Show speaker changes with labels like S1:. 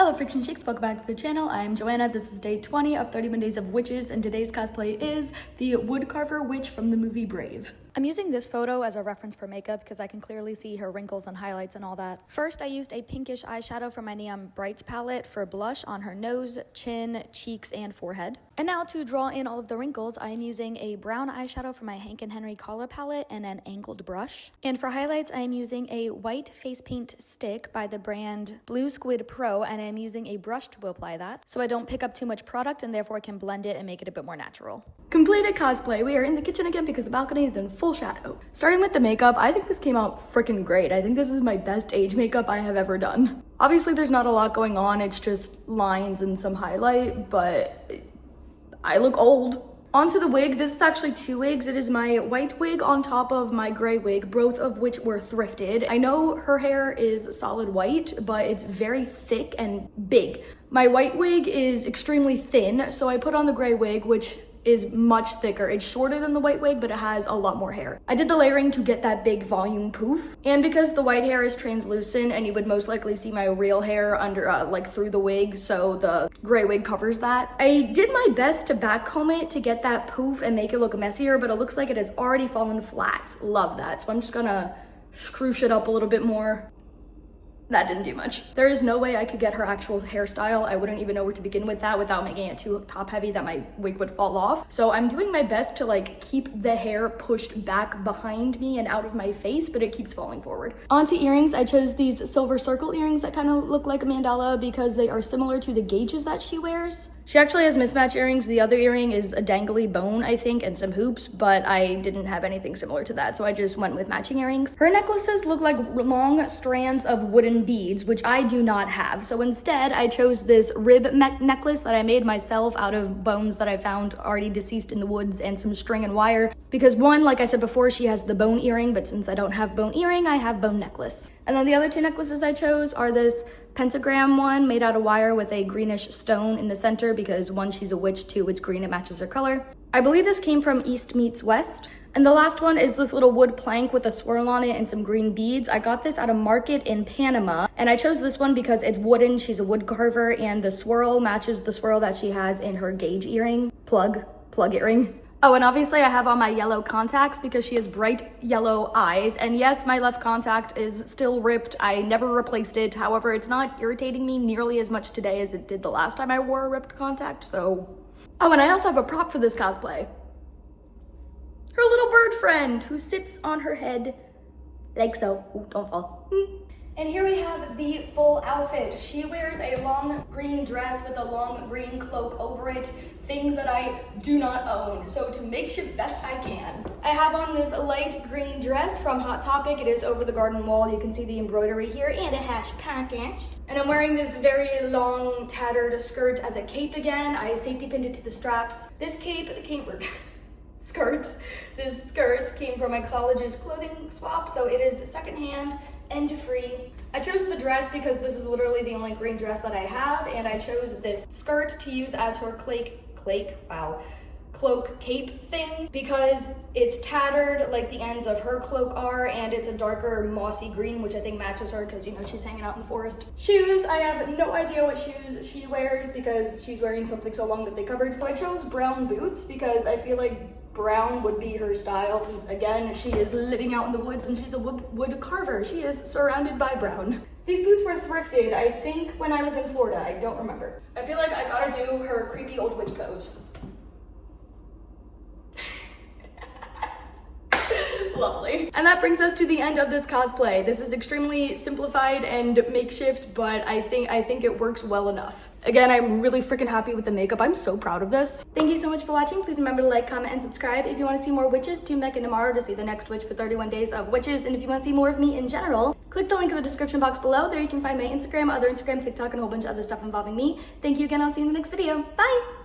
S1: Hello Friction Chicks, welcome back to the channel. I am Joanna. This is day 20 of 31 Days of Witches, and today's cosplay is the wood carver witch from the movie Brave. I'm using this photo as a reference for makeup because I can clearly see her wrinkles and highlights and all that. First, I used a pinkish eyeshadow from my Neon Brights palette for blush on her nose, chin, cheeks, and forehead. And now to draw in all of the wrinkles, I am using a brown eyeshadow from my Hank and Henry color palette and an angled brush. And for highlights, I am using a white face paint stick by the brand Blue Squid Pro, and I'm using a brush to apply that so I don't pick up too much product and therefore I can blend it and make it a bit more natural. Completed cosplay. We are in the kitchen again because the balcony is in full shadow. Starting with the makeup, I think this came out freaking great. I think this is my best age makeup I have ever done. Obviously there's not a lot going on, it's just lines and some highlight, but I look old. Onto the wig. This is actually two wigs. It is my white wig on top of my gray wig, both of which were thrifted. I know her hair is solid white, but it's very thick and big. My white wig is extremely thin, so I put on the gray wig, which is much thicker. It's shorter than the white wig, but it has a lot more hair. I did the layering to get that big volume poof. And because the white hair is translucent and you would most likely see my real hair under, like through the wig, so the gray wig covers that. I did my best to back comb it to get that poof and make it look messier, but it looks like it has already fallen flat. Love that. So I'm just gonna scroosh it up a little bit more. That didn't do much. There is no way I could get her actual hairstyle. I wouldn't even know where to begin with that without making it too top heavy that my wig would fall off. So I'm doing my best to like keep the hair pushed back behind me and out of my face, but it keeps falling forward. Onto earrings, I chose these silver circle earrings that kind of look like a mandala because they are similar to the gauges that she wears. She actually has mismatched earrings. The other earring is a dangly bone, I think, and some hoops, but I didn't have anything similar to that, so I just went with matching earrings. Her necklaces look like long strands of wooden beads, which I do not have. So instead, I chose this rib necklace that I made myself out of bones that I found already deceased in the woods and some string and wire. Because one, like I said before, she has the bone earring, but since I don't have bone earring, I have bone necklace. And then the other two necklaces I chose are this pentagram one made out of wire with a greenish stone in the center because one, she's a witch, two, it's green, it matches her color. I believe this came from East Meets West. And the last one is this little wood plank with a swirl on it and some green beads. I got this at a market in Panama, and I chose this one because it's wooden, she's a wood carver, and the swirl matches the swirl that she has in her gauge earring, plug earring. Oh, and obviously I have on my yellow contacts because she has bright yellow eyes. And yes, my left contact is still ripped. I never replaced it. However, it's not irritating me nearly as much today as it did the last time I wore a ripped contact, so. Oh, and I also have a prop for this cosplay. Her little bird friend who sits on her head like so. Ooh, don't fall. And here we have the full outfit. She wears a long green dress with a long green cloak over it, things that I do not own. So to makeshift best I can. I have on this light green dress from Hot Topic. It is over the garden wall. You can see the embroidery here and it has pockets. And I'm wearing this very long tattered skirt as a cape again. I safety pinned it to the straps. This cape came This skirt came from my college's clothing swap, so it is secondhand and free. I chose the dress because this is literally the only green dress that I have, and I chose this skirt to use as her cloak cape thing because it's tattered like the ends of her cloak are, and it's a darker mossy green, which I think matches her because, you know, she's hanging out in the forest. Shoes, I have no idea what shoes she wears because she's wearing something so long that they covered. So I chose brown boots because I feel like brown would be her style since, again, she is living out in the woods and she's a wood carver. She is surrounded by brown. These boots were thrifted, I think, when I was in Florida. I don't remember. I feel like I gotta do her creepy old witch pose. Lovely. And that brings us to the end of this cosplay. This is extremely simplified and makeshift, but I think it works well enough. Again, I'm really freaking happy with the makeup. I'm so proud of this. Thank you so much for watching. Please remember to like, comment, and subscribe. If you want to see more witches, tune back in tomorrow to see the next witch for 31 Days of Witches. And if you want to see more of me in general, click the link in the description box below. There you can find my Instagram, other Instagram, TikTok, and a whole bunch of other stuff involving me. Thank you again. I'll see you in the next video. Bye!